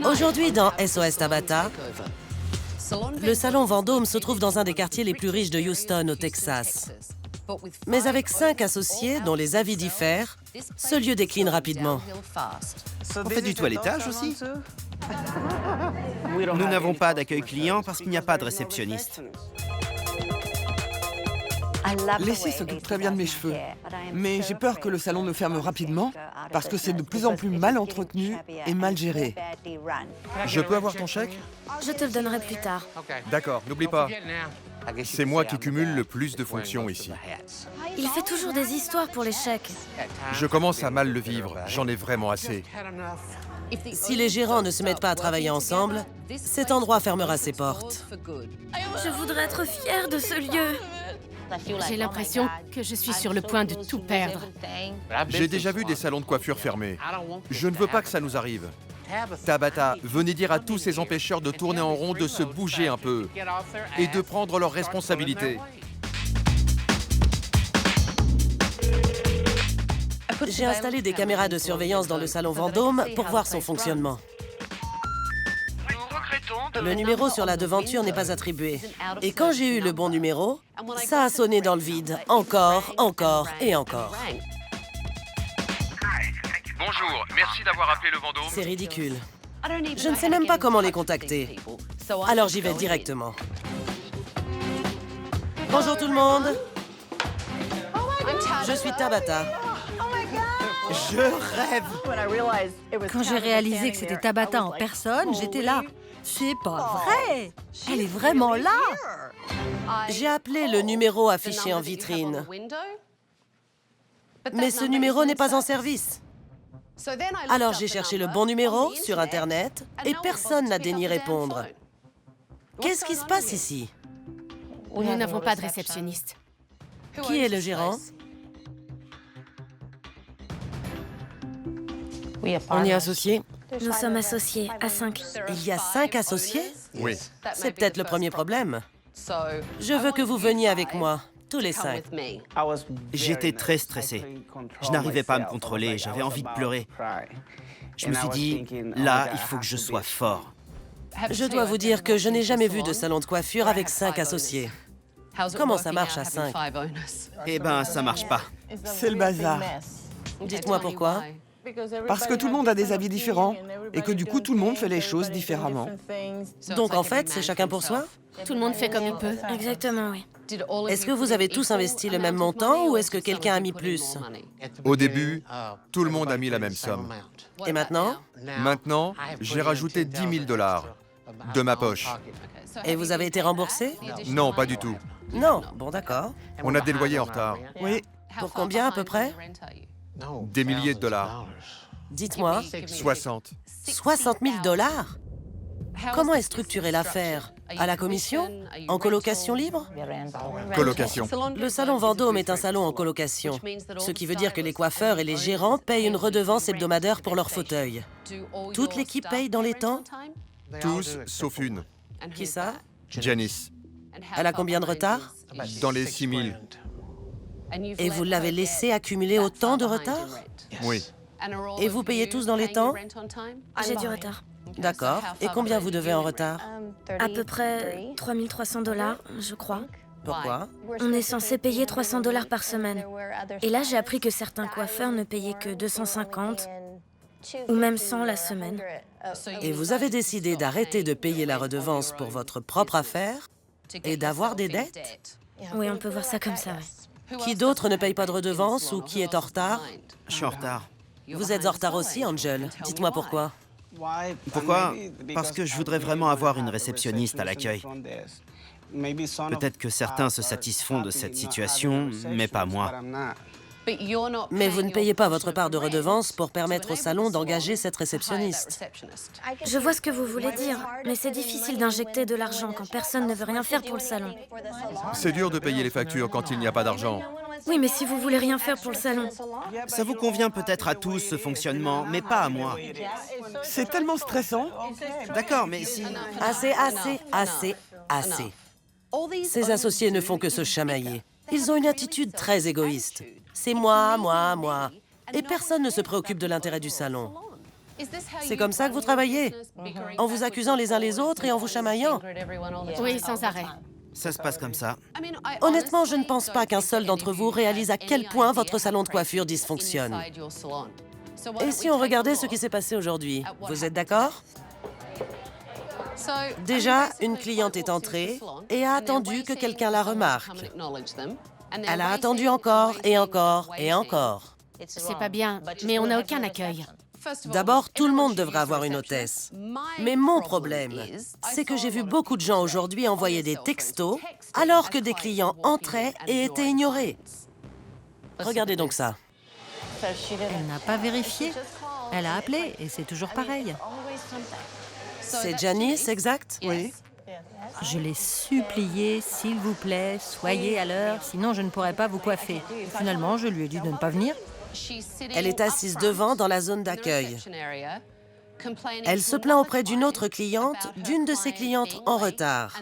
Aujourd'hui, dans SOS Tabata, le salon Vendôme se trouve dans un des quartiers les plus riches de Houston, au Texas. Mais avec 5 associés dont les avis diffèrent, ce lieu décline rapidement. On fait du toilettage aussi? Nous n'avons pas d'accueil client parce qu'il n'y a pas de réceptionniste. Leslie s'occupe très bien de mes cheveux, mais j'ai peur que le salon ne ferme rapidement parce que c'est de plus en plus mal entretenu et mal géré. Je peux avoir ton chèque? Je te le donnerai plus tard. D'accord, n'oublie pas. C'est moi qui cumule le plus de fonctions ici. Il fait toujours des histoires pour les chèques. Je commence à mal le vivre, j'en ai vraiment assez. Si les gérants ne se mettent pas à travailler ensemble, cet endroit fermera ses portes. Je voudrais être fière de ce lieu. J'ai l'impression que je suis sur le point de tout perdre. J'ai déjà vu des salons de coiffure fermés. Je ne veux pas que ça nous arrive. Tabata, venez dire à tous ces empêcheurs de tourner en rond de se bouger un peu et de prendre leurs responsabilités. J'ai installé des caméras de surveillance dans le salon Vendôme pour voir son fonctionnement. Le numéro sur la devanture n'est pas attribué. Et quand j'ai eu le bon numéro, ça a sonné dans le vide, encore, encore et encore. Bonjour, merci d'avoir appelé le Vendôme. C'est ridicule. Je ne sais même pas comment les contacter. Alors j'y vais directement. Bonjour tout le monde. Je suis Tabata. Je rêve! Quand j'ai réalisé que c'était Tabata en personne, j'étais là. C'est pas vrai! Elle est vraiment là! J'ai appelé le numéro affiché en vitrine. Mais ce numéro n'est pas en service. Alors j'ai cherché le bon numéro sur Internet et personne n'a daigné répondre. Qu'est-ce qui se passe ici? Nous n'avons pas de réceptionniste. Qui est le gérant? On est associés? Nous sommes associés à 5. Il y a 5 associés? Oui. C'est peut-être le premier problème. Je veux que vous veniez avec moi, tous les 5. J'étais très stressé. Je n'arrivais pas à me contrôler, j'avais envie de pleurer. Je me suis dit, là, il faut que je sois fort. Je dois vous dire que je n'ai jamais vu de salon de coiffure avec 5 associés. Comment ça marche à 5? Eh ben, ça marche pas. C'est le bazar. Dites-moi pourquoi. Parce que tout le monde a des avis différents et que du coup, tout le monde fait les choses différemment. Donc en fait, c'est chacun pour soi? Tout le monde fait comme il peut. Exactement, oui. Est-ce que vous avez tous investi le même montant ou est-ce que quelqu'un a mis plus? Au début, tout le monde a mis la même somme. Et maintenant? Maintenant, j'ai rajouté 10 000 $ de ma poche. Et vous avez été remboursé? Non, pas du tout. Non. Bon, d'accord. On a des loyers en retard. Oui, Pour combien à peu près? Des milliers de dollars. Dites-moi. 60. 60 000 $? Comment est structurée l'affaire? À la commission? En colocation libre? Colocation. Le salon Vendôme est un salon en colocation, ce qui veut dire que les coiffeurs et les gérants payent une redevance hebdomadaire pour leur fauteuil. Toute l'équipe paye dans les temps? Tous, sauf une. Qui ça? Janice. Elle a combien de retard? Dans les 6 000. Et vous l'avez laissé accumuler autant de retard? Oui. Et vous payez tous dans les temps? J'ai du retard. D'accord. Et combien vous devez en retard? À peu près 3 300 $, je crois. Pourquoi? On est censé payer 300 $ par semaine. Et là, j'ai appris que certains coiffeurs ne payaient que 250 ou même 100 la semaine. Et vous avez décidé d'arrêter de payer la redevance pour votre propre affaire et d'avoir des dettes? Oui, on peut voir ça comme ça, oui. Qui d'autre ne paye pas de redevance ou qui est en retard? Je suis en retard. Vous êtes en retard aussi, Angel. Dites-moi pourquoi. Pourquoi? Parce que je voudrais vraiment avoir une réceptionniste à l'accueil. Peut-être que certains se satisfont de cette situation, mais pas moi. Mais vous ne payez pas votre part de redevance pour permettre au salon d'engager cette réceptionniste. Je vois ce que vous voulez dire, mais c'est difficile d'injecter de l'argent quand personne ne veut rien faire pour le salon. C'est dur de payer les factures quand il n'y a pas d'argent. Oui, mais si vous voulez rien faire pour le salon. Ça vous convient peut-être à tous, ce fonctionnement, mais pas à moi. c'est tellement stressant. D'accord, mais si... Assez, assez, assez, assez. Ces associés ne font que se chamailler. Ils ont une attitude très égoïste. C'est moi, moi, moi. Et personne ne se préoccupe de l'intérêt du salon. C'est comme ça que vous travaillez? En vous accusant les uns les autres et en vous chamaillant? Oui, sans arrêt. Ça se passe comme ça. Honnêtement, je ne pense pas qu'un seul d'entre vous réalise à quel point votre salon de coiffure dysfonctionne. Et si on regardait ce qui s'est passé aujourd'hui, vous êtes d'accord? Déjà, une cliente est entrée et a attendu que quelqu'un la remarque. Elle a attendu encore et encore et encore. C'est pas bien, mais on n'a aucun accueil. D'abord, tout le monde devrait avoir une hôtesse. Mais mon problème, c'est que j'ai vu beaucoup de gens aujourd'hui envoyer des textos alors que des clients entraient et étaient ignorés. Regardez donc ça. Elle n'a pas vérifié. Elle a appelé et c'est toujours pareil. C'est Janice, exact? Oui. Je l'ai supplié, s'il vous plaît, soyez à l'heure, sinon je ne pourrai pas vous coiffer. Finalement, je lui ai dit de ne pas venir. Elle est assise devant dans la zone d'accueil. Elle se plaint auprès d'une autre cliente, d'une de ses clientes en retard.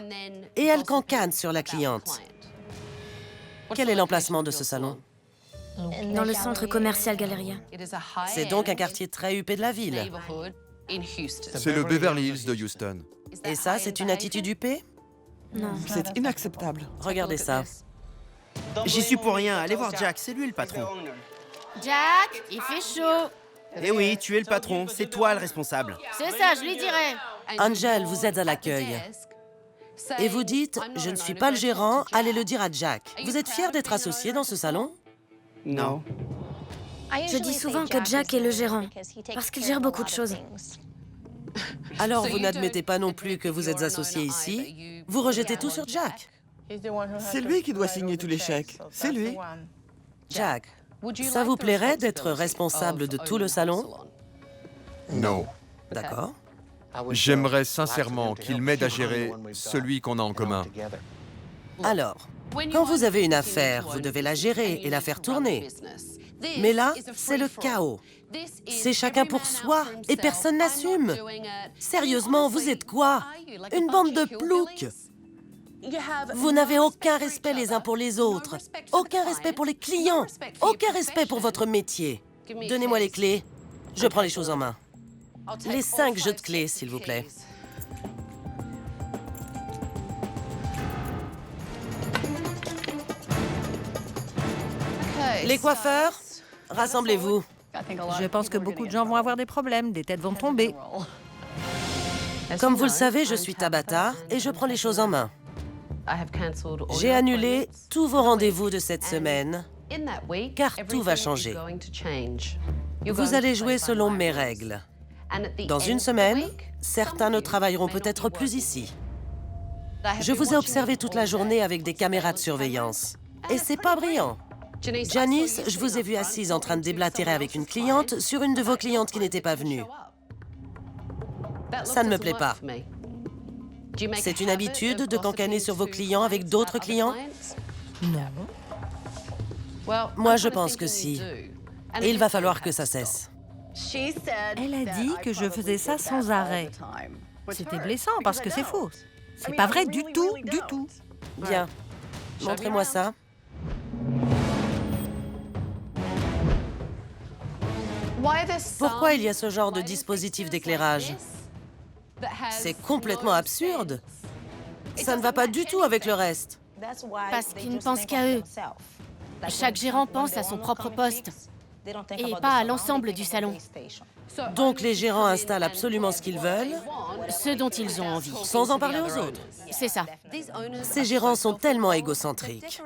Et elle cancane sur la cliente. Quel est l'emplacement de ce salon? Dans le centre commercial Galleria. C'est donc un quartier très huppé de la ville. C'est le Beverly Hills de Houston. Et ça, c'est une attitude huppée? Non. C'est inacceptable. Regardez ça. J'y suis pour rien. Allez voir Jack, c'est lui le patron. Jack, il fait chaud. Eh oui, tu es le patron, c'est toi le responsable. C'est ça, je lui dirai. Angel, vous êtes à l'accueil. Et vous dites, je ne suis pas le gérant, allez le dire à Jack. Vous êtes fier d'être associé dans ce salon? Non. Je dis souvent que Jack est le gérant, parce qu'il gère beaucoup de choses. Alors vous n'admettez pas non plus que vous êtes associé ici? Vous rejetez tout sur Jack? C'est lui qui doit signer tous les chèques. C'est lui. Jack, ça vous plairait d'être responsable de tout le salon? Non. D'accord. J'aimerais sincèrement qu'il m'aide à gérer celui qu'on a en commun. Alors, quand vous avez une affaire, vous devez la gérer et la faire tourner. Mais là, c'est le chaos. C'est chacun pour soi et personne n'assume. Sérieusement, vous êtes quoi? Une bande de ploucs. Vous n'avez aucun respect les uns pour les autres, aucun respect pour les clients, aucun respect pour votre métier. Donnez-moi les clés, je prends les choses en main. Les 5 jeux de clés, s'il vous plaît. Les coiffeurs, rassemblez-vous. Je pense que beaucoup de gens vont avoir des problèmes, des têtes vont tomber. Comme vous le savez, je suis Tabata et je prends les choses en main. J'ai annulé tous vos rendez-vous de cette semaine, car tout va changer. Vous allez jouer selon mes règles. Dans une semaine, certains ne travailleront peut-être plus ici. Je vous ai observé toute la journée avec des caméras de surveillance. Et c'est pas brillant. Janice, je vous ai vu assise en train de déblatérer avec une cliente sur une de vos clientes qui n'était pas venue. Ça ne me plaît pas. C'est une habitude de cancaner sur vos clients avec d'autres clients? Non. Moi, je pense que si. Et il va falloir que ça cesse. Elle a dit que je faisais ça sans arrêt. C'était blessant parce que c'est faux. C'est pas vrai du tout, du tout. Bien. Montrez-moi ça. Pourquoi il y a ce genre de dispositif d'éclairage? C'est complètement absurde. Ça ne va pas du tout avec le reste. Parce qu'ils ne pensent qu'à eux. Chaque gérant pense à son propre poste et pas à l'ensemble du salon. Donc les gérants installent absolument ce qu'ils veulent, Ce dont ils ont envie. sans en parler aux autres. C'est ça. Ces gérants sont tellement égocentriques.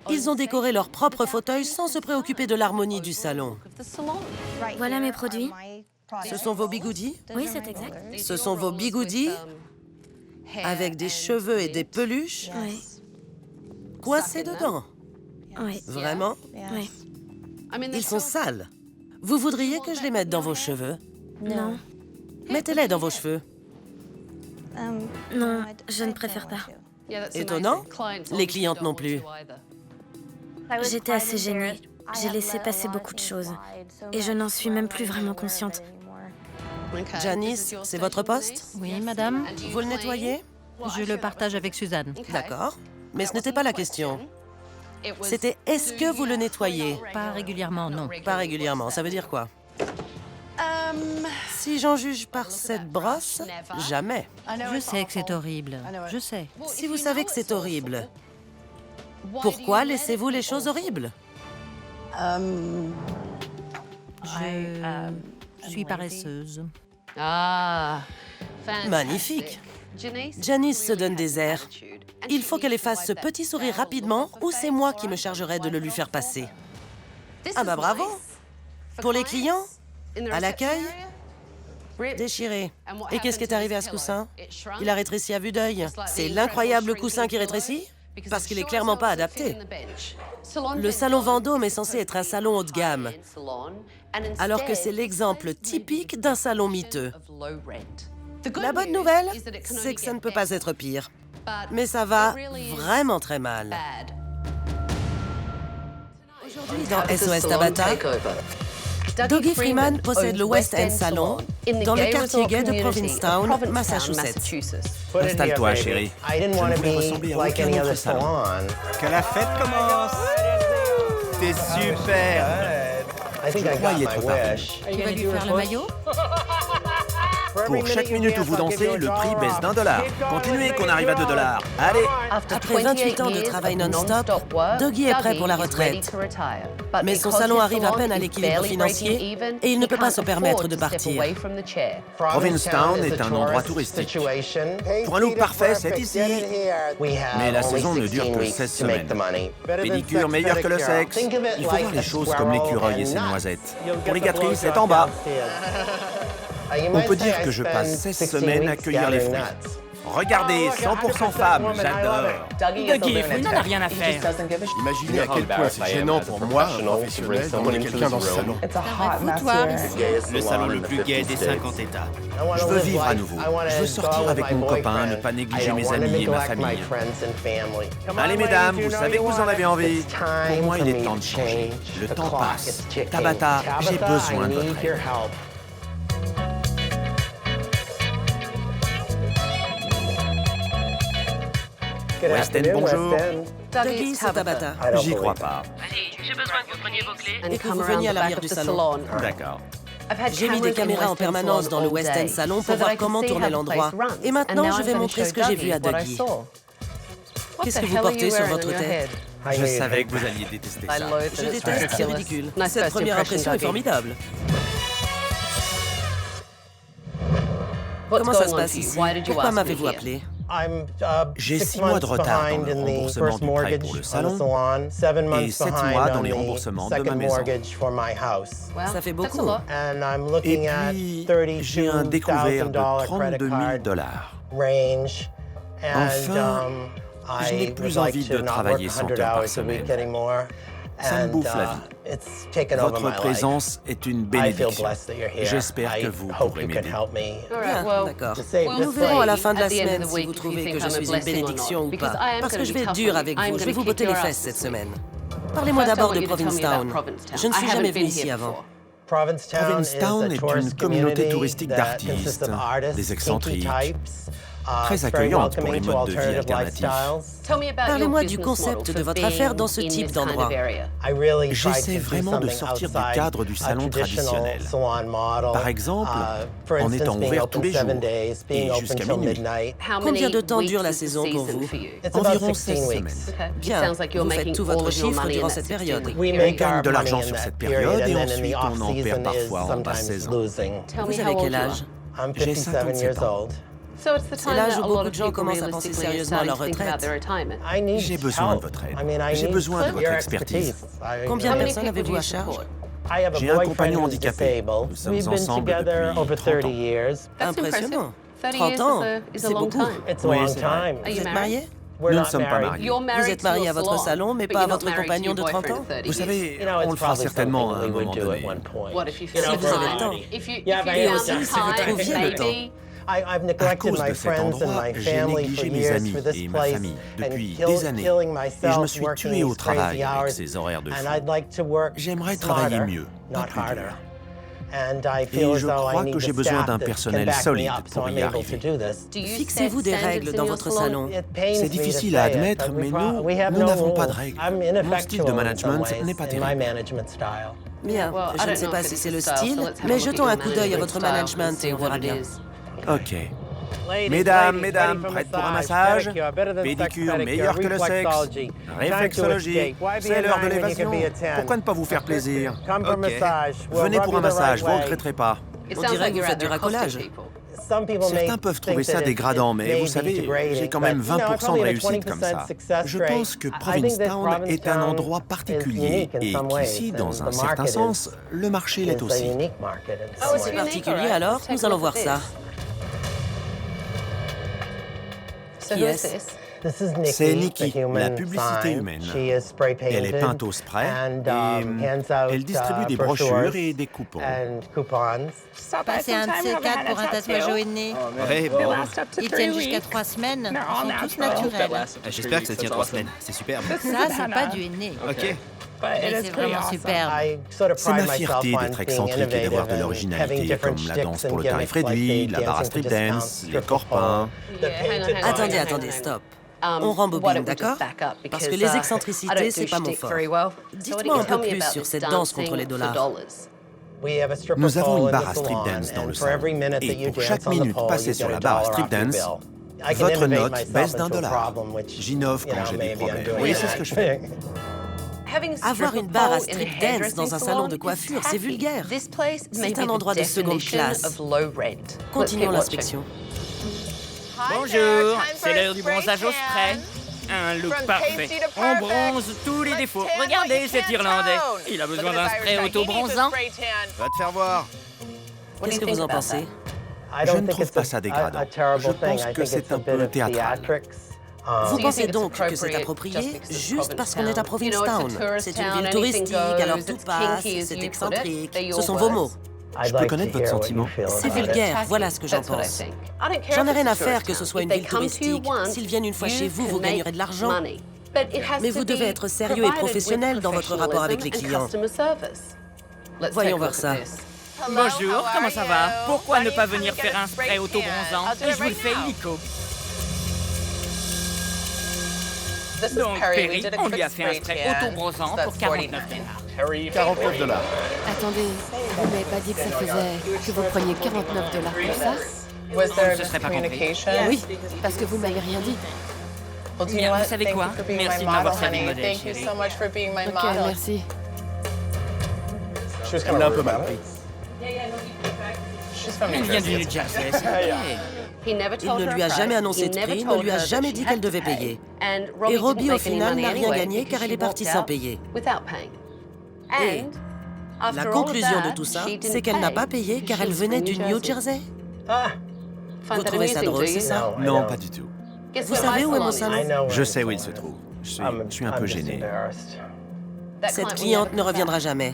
Ils ont décoré leur propre fauteuil sans se préoccuper de l'harmonie du salon. Voilà mes produits. Ce sont vos bigoudis? Oui, c'est exact. Ce sont vos bigoudis avec des cheveux et des peluches Oui, coincés dedans. oui, Vraiment? oui. Ils sont sales. Vous voudriez que je les mette dans vos cheveux? Non, Mettez-les dans vos cheveux. non, je ne préfère pas. Étonnant. Les clientes non plus. J'étais assez gênée. J'ai laissé passer beaucoup de choses. Et je n'en suis même plus vraiment consciente. Janice, c'est votre poste? Oui, madame. Vous le nettoyez? Je le partage avec Suzanne. D'accord. Mais ce n'était pas la question. C'était est-ce que vous le nettoyez? Pas régulièrement, non. Pas régulièrement. Ça veut dire quoi? Si j'en juge par cette brosse, jamais. Je sais que c'est horrible. Je sais. Si vous savez que c'est horrible, pourquoi laissez-vous les choses horribles? Je suis paresseuse. Magnifique. Janice se donne des airs. Il faut qu'elle efface ce petit sourire rapidement ou c'est moi qui me chargerai de le lui faire passer. Ah bah bravo! Pour les clients? À l'accueil? Déchiré. Et qu'est-ce qui est arrivé à ce coussin? Il a rétréci à vue d'œil. C'est l'incroyable coussin qui rétrécit? Parce qu'il est clairement pas adapté. Le salon Vendôme est censé être un salon haut de gamme, alors que c'est l'exemple typique d'un salon miteux. La bonne nouvelle, c'est que ça ne peut pas être pire. Mais ça va vraiment très mal. Aujourd'hui, dans SOS Tabata, Dougie Freeman possède le West End Salon dans le quartier gay de Provincetown, Massachusetts. Installe-toi, chérie. Je ne voulais ressembler à aucun autre salon. Que la fête commence! T'es super! Je crois y être parvenu. Tu vas lui faire le maillot? Pour chaque minute où vous dansez, le prix baisse d'$1. Continuez qu'on arrive à $2. Allez! Après 28 ans de travail non-stop, Dougie est prêt pour la retraite. Mais son salon arrive à peine à l'équilibre financier et il ne peut pas se permettre de partir. Provincetown est un endroit touristique. Pour un look parfait, c'est ici. Mais la saison ne dure que 16 semaines. Pédicure meilleure que le sexe. Il faut voir les choses comme l'écureuil et ses noisettes. Pour les gâteries, c'est en bas. On peut dire que je passe 16 semaines à cueillir les fruits. Regardez, 100% femmes, j'adore. Dougie, il n'en a rien à faire. Imaginez à quel point c'est gênant pour moi, un professionnel, d'emmener quelqu'un dans ce salon. Fous-toi ici. Le salon le plus gai des 50 États. Je veux vivre à nouveau. Je veux sortir avec mon copain, ne pas négliger mes amis et ma famille. Allez mesdames, vous savez que vous en avez envie. Pour moi, il est temps de changer. Le temps passe. Tabata, j'ai besoin de votre aide. West End, bonjour. Dougie, c'est Tabata. J'y crois pas. J'ai besoin que vous preniez vos clés et que vous veniez à l'arrière du salon. D'accord. J'ai mis des caméras en permanence dans le West End Salon pour voir comment tournait l'endroit. Et maintenant, je vais montrer ce que j'ai vu à Dougie. Qu'est-ce que vous portez sur votre tête? Je savais que vous alliez détester ça. Je déteste, c'est ridicule. Cette première impression est formidable. Comment ça se passe ici? Pourquoi m'avez-vous appelé? J'ai 6 mois de retard dans le remboursement du prêt pour le salon et 7 mois dans les remboursements de ma maison. Ça fait beaucoup. Et puis, j'ai un découvert de $32 000. Enfin, je n'ai plus envie de travailler 100 heures par semaine. Ça me bouffe la vie. Votre présence est une bénédiction. J'espère que vous pourrez m'aider. Bien, d'accord. Nous verrons à la fin de la semaine si vous trouvez que je suis une bénédiction ou pas. Parce que je vais être dur avec vous. Je vais vous botter les fesses cette semaine. Parlez-moi d'abord de Provincetown. Je ne suis jamais venu ici avant. Provincetown est une communauté touristique d'artistes, des excentriques, très accueillante pour les modes de vie alternatifs. Parlez-moi du concept de votre affaire dans ce type d'endroit. J'essaie vraiment de sortir du cadre du salon traditionnel. Par exemple, en étant ouvert tous les jours et jusqu'à minuit. Combien de temps dure la saison pour vous? Environ 16 semaines. Bien, vous faites tout votre chiffre durant cette période. On gagne de l'argent sur cette période et ensuite on en perd parfois en basse saison. Vous avez quel âge? J'ai 57 ans. C'est l'âge où beaucoup de gens commencent à penser sérieusement à leur retraite. J'ai besoin de votre aide. J'ai besoin de votre expertise. Combien de personnes avez-vous à charge? J'ai un compagnon handicapé. Nous sommes ensemble depuis 30 ans. Impressionnant. 30 ans, c'est beaucoup. Oui, c'est vrai. Vous êtes marié? Nous ne sommes pas mariés. Vous êtes marié à votre salon, mais pas à votre compagnon de 30 ans? Vous savez, on le fera certainement à un moment donné. Si vous avez le temps. Et aussi, si vous trouviez le temps. À cause de cet endroit, j'ai négligé mes amis et ma famille depuis des années. Et je me suis tué au travail avec ces horaires de fou. J'aimerais travailler mieux, pas plus dur. Et je crois que j'ai besoin d'un personnel solide pour y arriver. Fixez-vous des règles dans votre salon. C'est difficile à admettre, mais nous n'avons pas de règles. Mon style de management n'est pas terrible. Bien, je ne sais pas si c'est le style, mais jetons un coup d'œil à votre management et on verra bien. Ok. Mesdames, prêtes pour un massage? Pédicure meilleur que le sexe. Réflexologie, c'est l'heure de l'évasion. Pourquoi ne pas vous faire plaisir? Ok. Venez pour un massage, vous ne regretterez pas. On dirait que vous faites du racolage. Certains peuvent trouver ça dégradant, mais vous savez, j'ai quand même 20% de réussite comme ça. Je pense que Provincetown est un endroit particulier et qu'ici, dans un certain sens, le marché l'est aussi. C'est particulier alors, nous allons voir ça. Qui est-ce? C'est Nikki, la publicité humaine. Elle est peinte au spray et elle distribue des brochures et des coupons. Passer un de ces quatre pour un tatouage au nez. Ouais, bon. Ils tiennent jusqu'à 3 semaines. Ils sont tous naturels. J'espère que ça tient 3 semaines. C'est superbe. Ça, c'est pas du nez. Ok. Mais c'est vraiment superbe. C'est ma fierté d'être excentrique et d'avoir de l'originalité, comme la danse pour le tarif réduit, la barre à strip dance, les corps peints. Attendez, stop. On rembobine, d'accord? Parce que les excentricités, c'est pas mon fort. Dites-moi un peu plus sur cette danse contre les dollars. Nous avons une barre à strip dance dans le salon. Et pour chaque minute passée sur la barre à strip dance, votre note baisse d'$1. J'innove quand j'ai des problèmes. Oui, c'est ce que je fais. Avoir une barre à strip dance dans un salon de coiffure, c'est vulgaire. C'est un endroit de seconde classe. Continuons l'inspection. Bonjour, c'est l'heure du bronzage au spray. Un look parfait. On bronze tous les défauts. Regardez cet Irlandais. Il a besoin d'un spray auto-bronzant. Va te faire voir. Qu'est-ce que vous en pensez? Je ne trouve pas ça dégradant. Je pense que c'est un peu théâtral. Vous pensez donc que c'est approprié juste parce qu'on est à Provincetown? C'est une ville touristique, alors tout passe, c'est excentrique. Ce sont vos mots. Je peux connaître votre sentiment? C'est vulgaire, voilà ce que j'en pense. J'en ai rien à faire que ce soit une ville touristique. S'ils viennent une fois chez vous, vous gagnerez de l'argent. Mais vous devez être sérieux et professionnel dans votre rapport avec les clients. Voyons voir ça. Bonjour, comment ça va? Pourquoi ne pas venir faire un spray auto-bronzant? Et je vous le fais illico. Donc, Perry, on lui a fait un spray auto-bronzant pour $49. $49. Attendez, vous m'avez pas dit que ça faisait que vous preniez $49 pour ça? Ce serait pas compris. Oui, parce que vous m'avez rien dit. Bien, vous savez quoi? Merci de m'avoir servi de modèle, chérie. Ok, merci. On l'a un peu mal pris. Elle vient du New Jersey, c'est vrai. Il ne lui a jamais annoncé de prix, ne lui a jamais dit qu'elle devait payer. Et Robbie, au final, n'a rien gagné car elle est partie sans payer. Et la conclusion de tout ça, c'est qu'elle n'a pas payé car elle venait du New Jersey. Vous trouvez ça drôle, c'est ça? Non, pas du tout. Vous savez où est mon salon? Je sais où il se trouve. Je suis un peu gêné. Cette cliente ne reviendra jamais.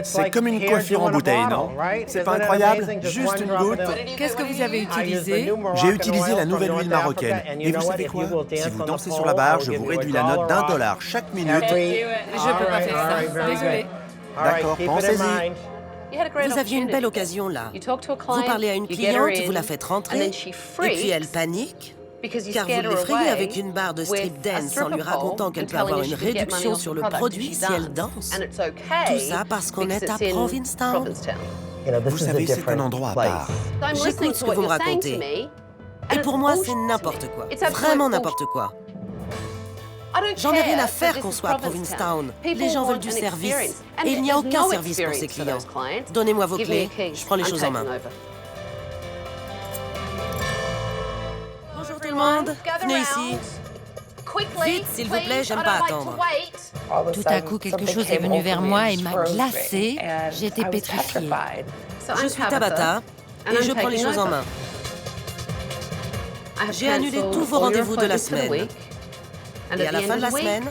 C'est comme une coiffure en bouteille, non? C'est pas incroyable? Juste une goutte. Qu'est-ce que vous avez utilisé? J'ai utilisé la nouvelle huile marocaine. Et vous savez quoi? Si vous dansez sur la barre, je vous réduis la note d'$1 chaque minute. Je peux pas faire ça. Désolée. D'accord, pensez-y. Vous aviez une belle occasion là. Vous parlez à une cliente, vous la faites rentrer, et puis elle panique, car vous l'effrayez avec une barre de strip dance en lui racontant qu'elle peut avoir une réduction sur le produit si elle danse. Tout ça parce qu'on est à Provincetown. Vous savez, c'est un endroit à part. J'écoute ce que vous me racontez. Et pour moi, c'est n'importe quoi. Vraiment n'importe quoi. J'en ai rien à faire qu'on soit à Provincetown. Les gens veulent du service. Et il n'y a aucun service pour ces clients. Donnez-moi vos clés, je prends les choses en main. Bonjour tout le monde, venez ici. Vite, s'il vous plaît, j'aime pas attendre. Tout à coup, quelque chose est venu vers moi et m'a glacée. J'étais pétrifiée. Je suis Tabata et je prends les choses en main. J'ai annulé tous vos rendez-vous de la semaine. Et à la fin de la semaine,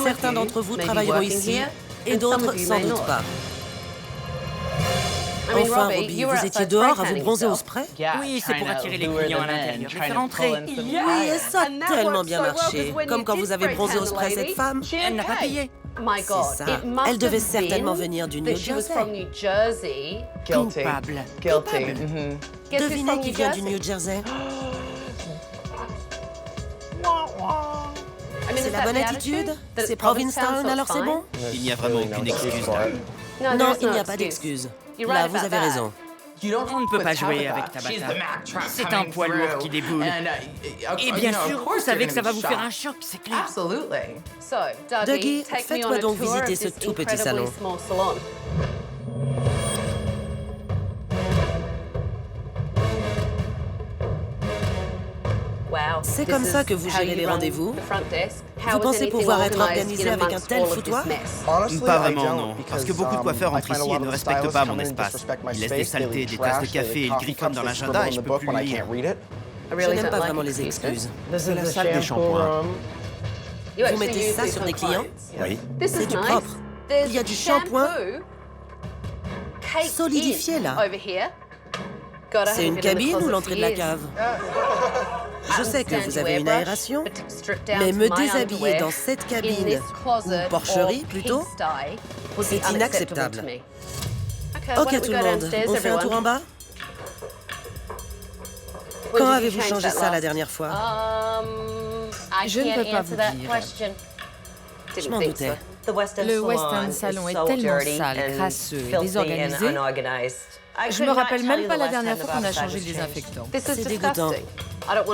certains d'entre vous travailleront ici et d'autres sans doute pas. Enfin, Robbie, vous étiez dehors à vous bronzer au spray? Oui, c'est pour attirer les clients à l'intérieur. Je fais rentrer. Oui, et ça a tellement bien marché. Comme quand vous avez bronzé au spray cette femme. Elle n'a pas payé. C'est ça. Elle devait certainement venir du New Jersey. Coupable. Devinez qui vient du New Jersey? C'est la bonne attitude? C'est Provincetown, alors c'est bon? Il n'y a vraiment aucune excuse là. Non, il n'y a pas d'excuse. Là, vous avez raison. On ne peut pas jouer avec Tabata. C'est un poids lourd qui déboule. Et bien sûr, vous savez que ça va vous faire un choc, c'est clair. Dougie, faites-moi donc visiter ce tout petit salon. C'est comme ça que vous gérez les rendez-vous? Vous pensez pouvoir être organisé avec un tel foutoir? Pas vraiment, non. Parce que beaucoup de coiffeurs entrent ici et ne respectent pas mon espace. Ils laissent des saletés, des tasses de café et ils griffonnent dans l'agenda et je peux plus le lire. Je n'aime pas vraiment les excuses. C'est la salle des shampoings. Vous mettez ça sur des clients? Oui. C'est du propre. Il y a du shampoing solidifié là. C'est une cabine ou l'entrée de la cave? Je sais que vous avez une aération, mais me déshabiller dans cette cabine, ou porcherie plutôt, c'est inacceptable. Ok tout le monde, on fait un tour en bas? Quand avez-vous changé ça la dernière fois? Je ne peux pas vous dire. Je m'en doutais. Le West End Salon est tellement sale, crasseux et désorganisé. Je me rappelle même pas la dernière fois qu'on a changé le désinfectant. C'est dégoûtant.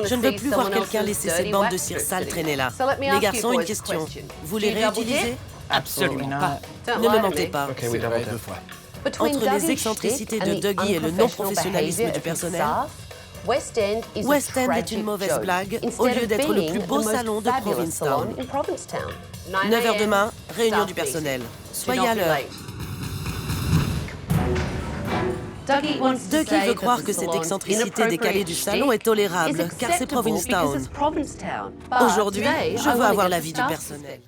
Je ne veux plus voir quelqu'un laisser cette bande de cire sale traîner là. Les garçons, une question. Vous les réutilisez? Absolument pas. Ne me mentez pas. C'est vrai 2 fois. Entre les excentricités de Dougie et le non-professionnalisme du personnel, West End est une mauvaise blague au lieu d'être le plus beau salon de Provincetown. 9h demain, réunion du personnel. Soyez à l'heure. Dougie veut croire que cette excentricité décalée du salon est tolérable, car c'est Provincetown. Aujourd'hui, je veux avoir l'avis du personnel.